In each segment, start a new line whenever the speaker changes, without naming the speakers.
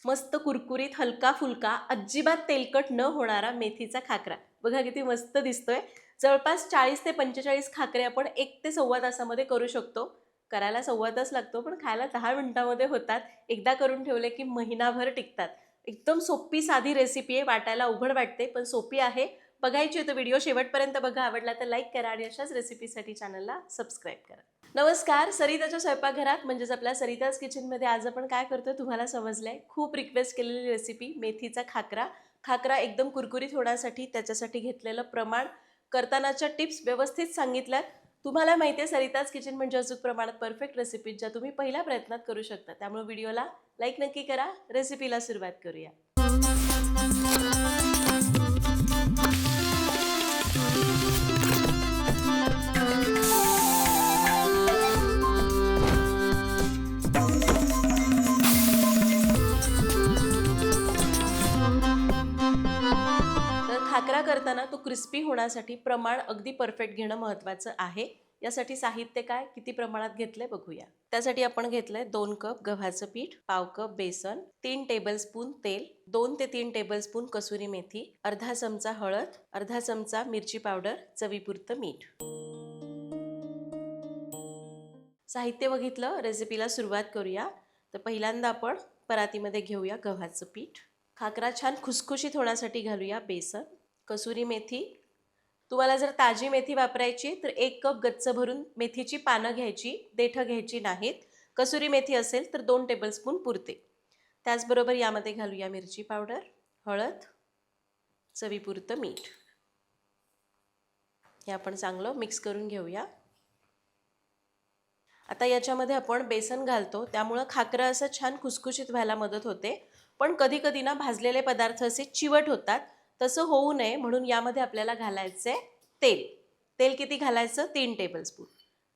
मस्त कुरकुरीत हलका फुलका अजिबात तेलकट न होणारा मेथीचा खाकरा बघा किती मस्त दिसतोय। जवळपास 40 ते 45 खाकरे आपण 1 ते सव्वा तासामध्ये करू शकतो। करायला सव्वा तास लागतो पण खायला 10 मिनिटांमध्ये होतात। एकदा करून ठेवले की महिनाभर टिकतात। एकदम सोपी साधी रेसिपी आहे, वाटायला अवघड वाटते पण सोपी आहे। बघायची तर व्हिडिओ शेवटपर्यंत बघा, आवडला तर लाईक करा आणि अशाच रेसिपीसाठी चॅनलला सबस्क्राईब करा। नमस्कार, सरिताच्या स्वयंपाकघरात म्हणजेच आपल्या सरिताज किचनमध्ये आज आपण काय करतोय तुम्हाला समजलंय। खूप रिक्वेस्ट केलेली रेसिपी मेथीचा खाकरा। खाकरा एकदम कुरकुरीत होण्यासाठी त्याच्यासाठी घेतलेलं प्रमाण, करतानाच्या टिप्स व्यवस्थित सांगितल्यात। तुम्हाला माहिती आहे सरिताज किचन म्हणजे अचूक प्रमाणात परफेक्ट रेसिपीज ज्या तुम्ही पहिल्या प्रयत्नात करू शकता। त्यामुळे व्हिडिओला लाईक नक्की करा। रेसिपीला सुरुवात करूया। खाकरा करताना तो क्रिस्पी होण्यासाठी प्रमाण अगदी परफेक्ट घेणं महत्त्वाचं आहे। यासाठी साहित्य काय किती प्रमाणात घेतले बघूया। त्यासाठी आपण घेतलंय 2 कप गव्हाचं पीठ, पाव कप बेसन, 3 टेबलस्पून तेल, 2 ते 3 टेबलस्पून कसुरी मेथी, अर्धा चमचा हळद, अर्धा चमचा मिरची पावडर, चवीपुरतं मीठ। साहित्य बघितलं, रेसिपीला सुरुवात करूया। तर पहिल्यांदा आपण परातीमध्ये घेऊया गव्हाचं पीठ, खाकरा छान खुसखुशीत होण्यासाठी घालूया बेसन, कसुरी मेथी। तुम्हाला जर ताजी मेथी वापरायची तर 1 कप गच्च भरून मेथीची पानं घ्यायची, देठं घ्यायची नाहीत। कसुरी मेथी असेल तर 2 टेबलस्पून पुरते। त्याचबरोबर यामध्ये घालूया मिरची पावडर, हळद, चवीपुरतं मीठ। हे आपण चांगलं मिक्स करून घेऊया। आता याच्यामध्ये आपण बेसन घालतो त्यामुळे खाकरा असं छान खुसखुशीत व्हायला मदत होते। पण कधी कधी ना भाजलेले पदार्थ असे चिवट होतात, तसं होऊ नये म्हणून यामध्ये आपल्याला घालायचे तेल। तेल किती घालायचं? 3 टेबलस्पून।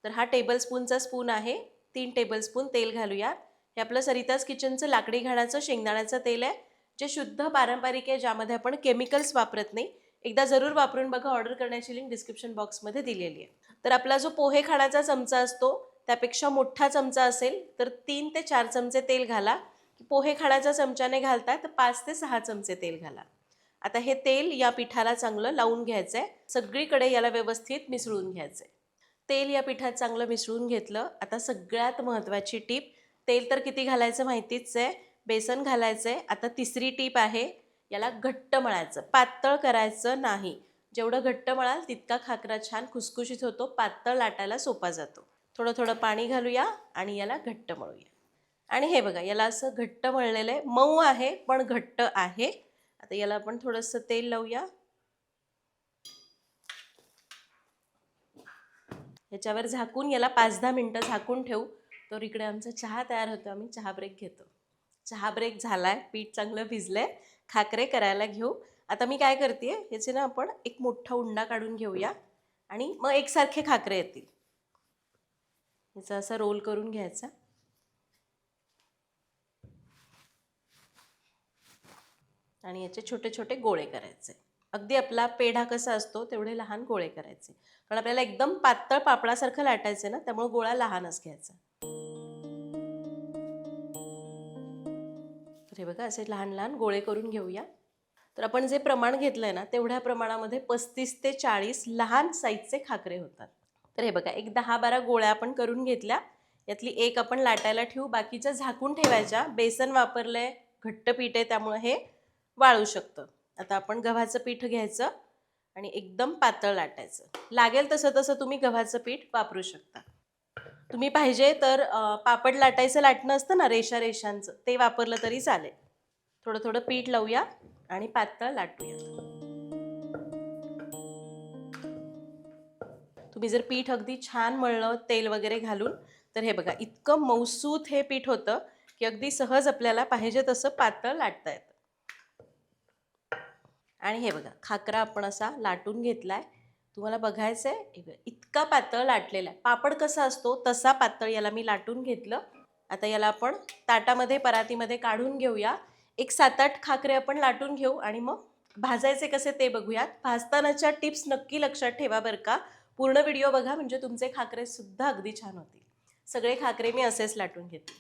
तर हा टेबलस्पूनचा स्पून आहे, 3 टेबलस्पून तेल घालूया। हे आपलं सरिताज किचनचं लाकडी घाण्याचं शेंगदाण्याचं तेल आहे, जे शुद्ध पारंपरिक आहे, ज्यामध्ये आपण केमिकल्स वापरत नाही। एकदा जरूर वापरून बघा, ऑर्डर करण्याची लिंक डिस्क्रिप्शन बॉक्समध्ये दिलेली आहे। तर आपला जो पोहे खाण्याचा चमचा असतो त्यापेक्षा मोठा चमचा असेल तर 3 ते 4 चमचे तेल घाला। पोहे खाण्याच्या चमच्याने घालताय तर 5 ते 6 चमचे तेल घाला। आता हे तेल या पिठाला चांगलं लावून घ्यायचंय, सगळीकडे याला व्यवस्थित मिसळून घ्यायचंय। तेल या पिठात चांगलं मिसळून घेतलं। आता सगळ्यात महत्त्वाची टीप, तेल तर किती घालायचं माहितीच आहे, बेसन घालायचंय। आता तिसरी टीप आहे, याला घट्ट मळायचं, पातळ करायचं नाही। जेवढं घट्ट मळाल तितका खाकरा छान खुसखुशीत होतो, पातळ लाटायला सोपा जातो। थोडं थोडं पाणी घालूया आणि याला घट्ट मळूया। आणि हे बघा, याला असं घट्ट मळलेलं आहे, मऊ आहे पण घट्ट आहे। आता याला आपण थोडंसं तेल लावूया, याच्यावर झाकून याला 5-10 मिनिटं झाकून ठेवू। तर इकडे आमचा चहा तयार होतो, आम्ही चहा ब्रेक घेतो। चहा ब्रेक झालाय, पीठ चांगलं भिजलंय, खाकरे करायला घेऊ। आता मी काय करते, याचे ना आपण एक मोठा उंडा काढून घेऊया आणि मग एकसारखे खाकरे येतील। याचा असा रोल करून घ्यायचा आणि याचे छोटे छोटे गोळे करायचे। अगदी आपला पेढा कसा असतो तेवढे लहान गोळे करायचे, कारण आपल्याला एकदम पातळ पापडासारखं लाटायचे ना, त्यामुळे गोळा लहानच घ्यायचा। तर हे बघा, असे लहान लहान गोळे करून घेऊया। तर आपण जे प्रमाण घेतलंय ना तेवढ्या प्रमाणामध्ये 35 ते 40 लहान साईजचे खाकरे होतात। तर हे बघा, एक 10-12 गोळ्या आपण करून घेतल्या, यातली एक आपण लाटायला ठेवू, बाकीच्या झाकून ठेवायच्या। बेसन वापरलंय, घट्ट पीठ आहे त्यामुळे हे वाळू शकतं। आता आपण गव्हाचं पीठ घ्यायचं आणि एकदम पातळ लाटायचं। लागेल तसं तसं तुम्ही गव्हाचं पीठ वापरू शकता। तुम्ही पाहिजे तर पापड लाटायचं लाटणं असतं ना, रेषा रेषांचं, ते वापरलं तरी चालेल। थोडं थोडं पीठ लावूया आणि पातळ लाटूया। तुम्ही जर पीठ अगदी छान मळलं तेल वगैरे घालून तर हे बघा, इतकं मऊसूत हे पीठ होतं की अगदी सहज आपल्याला पाहिजे तसं पातळ लाटता येतं। आणि हे बघा, खाकरा आपण असा लाटून घेतलाय, तुम्हाला बघायचंय इतका पातळ लाटलेला आहे। पापड कसा असतो तसा पातळ याला मी लाटून घेतलं। आता याला आपण ताटामध्ये परातीमध्ये काढून घेऊया। एक 7-8 खाकरे आपण लाटून घेऊ आणि मग भाजायचे कसे ते बघूयात। भाजतानाच्या टिप्स नक्की लक्षात ठेवा बरं का, पूर्ण व्हिडिओ बघा म्हणजे तुमचे खाकरे सुद्धा अगदी छान होतील। सगळे खाकरे मी असेच लाटून घेते।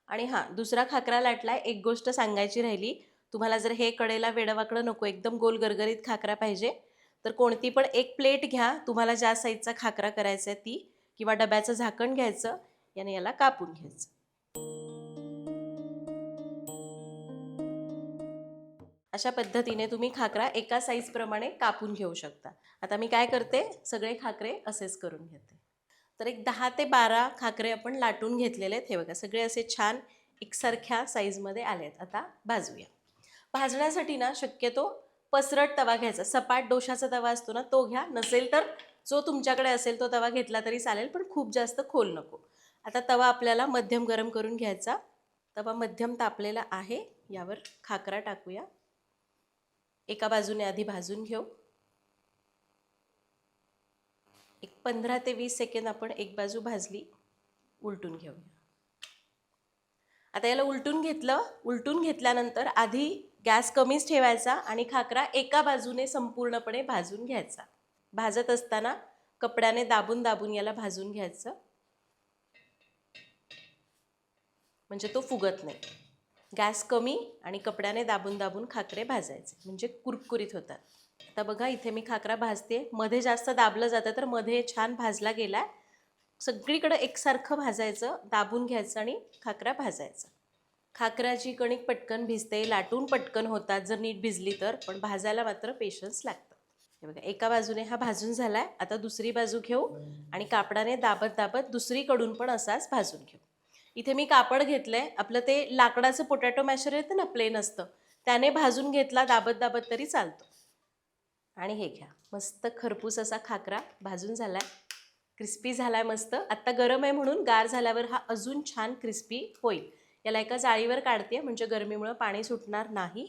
आणि हां, दुसरा खाकरा लाटलाय. एक गोष्ट सांगायची राहिली, तुम्हाला जर हे कडेला वेडंवाकडं नको, एकदम गोल गरगरीत खाकरा पाहिजे, तर कोणती पण एक प्लेट घ्या. तुम्हाला ज्या साईजचा खाकरा करायचा आहे ती, किंवा डब्याचं झाकण घ्यायचं, याने याला कापून घ्यायचं. अशा पद्धतीने तुम्ही खाकरा एका साईजप्रमाणे कापून घेऊ शकता. आता मी काय करते, सगळे खाकरे असेच करून घेते. तर एक 10 ते 12 खाकरे आपण लाटून घेतलेले आहेत. हे बघा, सगळे असे छान एकसारख्या साईजमध्ये आले आहेत. आता भाजूया. भाजण्यासाठी ना शक्यतो पसरट तवा घ्यायचा. सपाट डोशाचा तवा असतो ना, तो घ्या. नसेल तर जो तुमच्याकडे असेल तो तवा घेतला तरी चालेल, पण खूप जास्त खोल नको. आता तवा आपल्याला मध्यम गरम करून घ्यायचा. तवा मध्यम तापलेला आहे. यावर खाकरा टाकूया. एका बाजूने आधी भाजून घेऊ. एक 15 ते 20 सेकंद आपण एक बाजू भाजली, उलटून घेऊया. आता याला उलटून घेतलं. उलटून घेतल्यानंतर आधी गॅस कमीच ठेवायचा आणि खाकरा एका बाजूने संपूर्णपणे भाजून घ्यायचा. भाजत असताना कपड्याने दाबून दाबून याला भाजून घ्यायचं, म्हणजे तो फुगत नाही. गॅस कमी आणि कपड्याने दाबून दाबून खाकरे भाजायचे, म्हणजे कुरकुरीत होतात. आता बघा, इथे मी खाकरा भाजते. मध्ये जास्त दाबलं जातं, तर मध्ये छान भाजला गेला. सगळीकडे एकसारखं भाजायचं, दाबून घ्यायचं आणि खाकरा भाजायचा. खाकराची कणिक पटकन भिजते, लाटून पटकन होतात जर नीट भिजली तर, पण भाजायला मात्र पेशन्स लागतात. हे बघा, एका बाजूने हा भाजून झालाय. आता दुसरी बाजू घेऊ आणि कापडाने दाबत दाबत दुसरीकडून पण असाच भाजून घेऊ. इथे मी कापड घेतलंय. आपलं ते लाकडाचं पोटॅटो मॅशर येतं ना, प्लेन असतं, त्याने भाजून घेतला दाबत दाबत तरी चालतो. आणि हे घ्या, मस्त खरपूस असा खाकरा भाजून झालाय, क्रिस्पी झालाय मस्त. आत्ता गरम आहे म्हणून गार झाल्यावर हा अजून छान क्रिस्पी होईल. याला एका जाळीवर काढते, म्हणजे गरमीमुळे पाणी सुटणार नाही.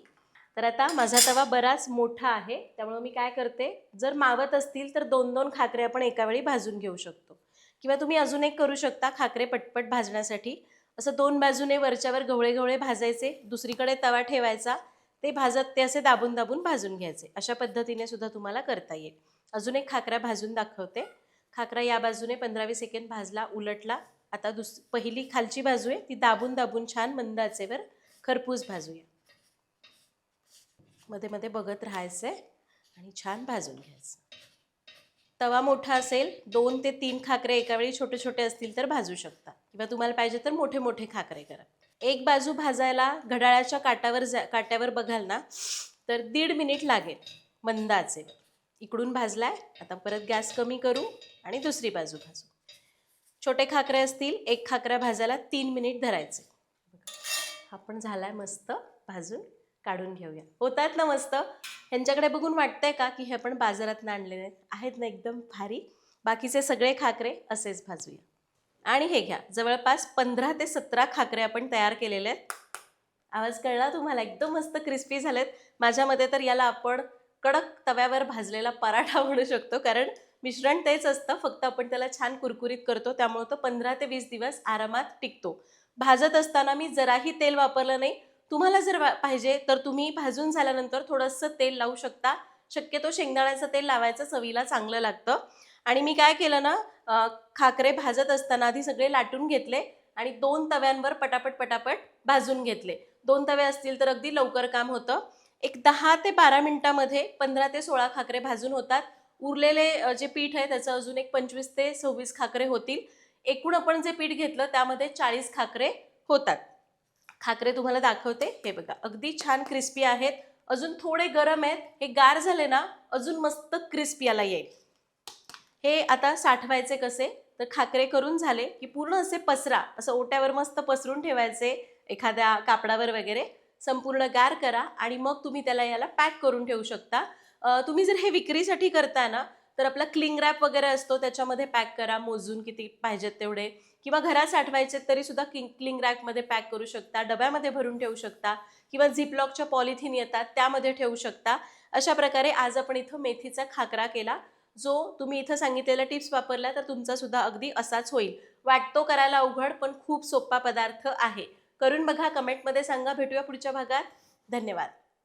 तर आता माझा तवा बराच मोठा आहे, त्यामुळे मी काय करते, जर मावत असतील तर 2-2 खाकरे आपण एका वेळी भाजून घेऊ शकतो. किंवा तुम्ही अजून एक करू शकता खाकरे पटपट भाजण्यासाठी. असं 2 बाजूने वरच्यावर गवळे गवळे भाजायचे, दुसरीकडे तवा ठेवायचा, ते भाजत ते असे दाबून दाबून भाजून घ्यायचे. अशा पद्धतीने सुद्धा तुम्हाला करता येईल. अजून एक खाकरा भाजून दाखवते. खाकरा या बाजूने 15-20 सेकंद भाजला, उलटला. आता पहिली खालची बाजू आहे ती दाबून दाबून छान मंद आचेवर खरपूस भाजूया. मध्ये मध्ये बघत राहायचं आणि छान भाजून घ्यायचं. तवा मोठा असेल, 2 ते 3 खाकरे एका वेळी छोटे छोटे असतील तर भाजू शकता, किंवा तुम्हाला पाहिजे तर मोठे मोठे खाकरे करा. एक बाजू भाजायला घड्याळाच्या काट्यावर बघाल ना, तर 1.5 मिनिट लागेल मंद आचेवर. इकडून भाजलाय. आता परत गॅस कमी करू आणि दुसरी बाजू भाजू. छोटे खाकरे असतील, एक खाकरा भाजायला 3 मिनिट धरायचे. हा पण झालाय मस्त भाजून, काढून घेऊया. होतात ना मस्त. ह्यांच्याकडे बघून वाटतंय का की हे पण बाजारात आणलेले आहेत ना, एकदम भारी. बाकीचे सगळे खाकरे असेच भाजूया. आणि हे घ्या, जवळपास 15 ते 17 खाकरे आपण तयार केलेले आहेत. आवाज कळला तुम्हाला? एकदम मस्त क्रिस्पी झालेत. माझ्या मते तर याला आपण कडक तव्यावर भाजलेला पराठा म्हणू शकतो, कारण मिश्रण तेच असतं, फक्त आपण त्याला छान कुरकुरीत करतो, त्यामुळे तो 15 ते 20 दिवस आरामात टिकतो. भाजत असताना मी जराही तेल वापरलं नाही. तुम्हाला जर पाहिजे तर तुम्ही भाजून झाल्यानंतर थोडंसं तेल लावू शकता. शक्यतो शेंगदाण्याचं तेल लावायचं, चवीला चांगलं लागतं. आणि मी काय केलं ना, खाकरे भाजत असताना आधी सगळे लाटून घेतले आणि 2 तव्यांवर पटापट पटापट भाजून घेतले. 2 तवे असतील तर अगदी लवकर काम होतं. एक 10 ते 12 मिनिटामध्ये 15 ते 16 खाकरे भाजून होतात. उरलेले जे पीठ आहे त्याचं अजून एक 25 ते 26 खाकरे होतील. एकूण आपण जे पीठ घेतलं त्यामध्ये 40 खाकरे होतात. खाकरे तुम्हाला दाखवते. हे बघा, अगदी छान क्रिस्पी आहेत. अजून थोडे गरम आहेत. हे गार झाले ना, अजून मस्त क्रिस्पी याला येईल. हे आता साठवायचे कसे, तर खाकरे करून झाले की पूर्ण असे पसरा, असं ओट्यावर मस्त पसरून ठेवायचे, एखाद्या कापडावर वगैरे. संपूर्ण गार करा आणि मग तुम्ही याला पॅक करून ठेवू शकता. तुम्ही जर हे विक्रीसाठी करता ना, तर आपला क्लिंग रॅप वगैरे असतो, त्याच्यामध्ये पॅक करा, मोजून किती पाहिजेत तेवढे. किंवा घरात साठवायचे तरी सुद्धा क्लिंग रॅकमध्ये पॅक करू शकता, डब्यामध्ये भरून ठेवू शकता, किंवा झिपलॉकच्या पॉलिथिन येतात त्यामध्ये ठेवू शकता. अशा प्रकारे आज आपण इथं मेथीचा खाकरा केला, जो तुम्ही इथं सांगितलेल्या टिप्स वापरल्या तर तुमचा सुद्धा अगदी असाच होईल. वाटतो करायला अवघड, पण खूप सोपा पदार्थ आहे. करून बघा, कमेंटमध्ये सांगा. भेटूया पुढच्या भागात. धन्यवाद.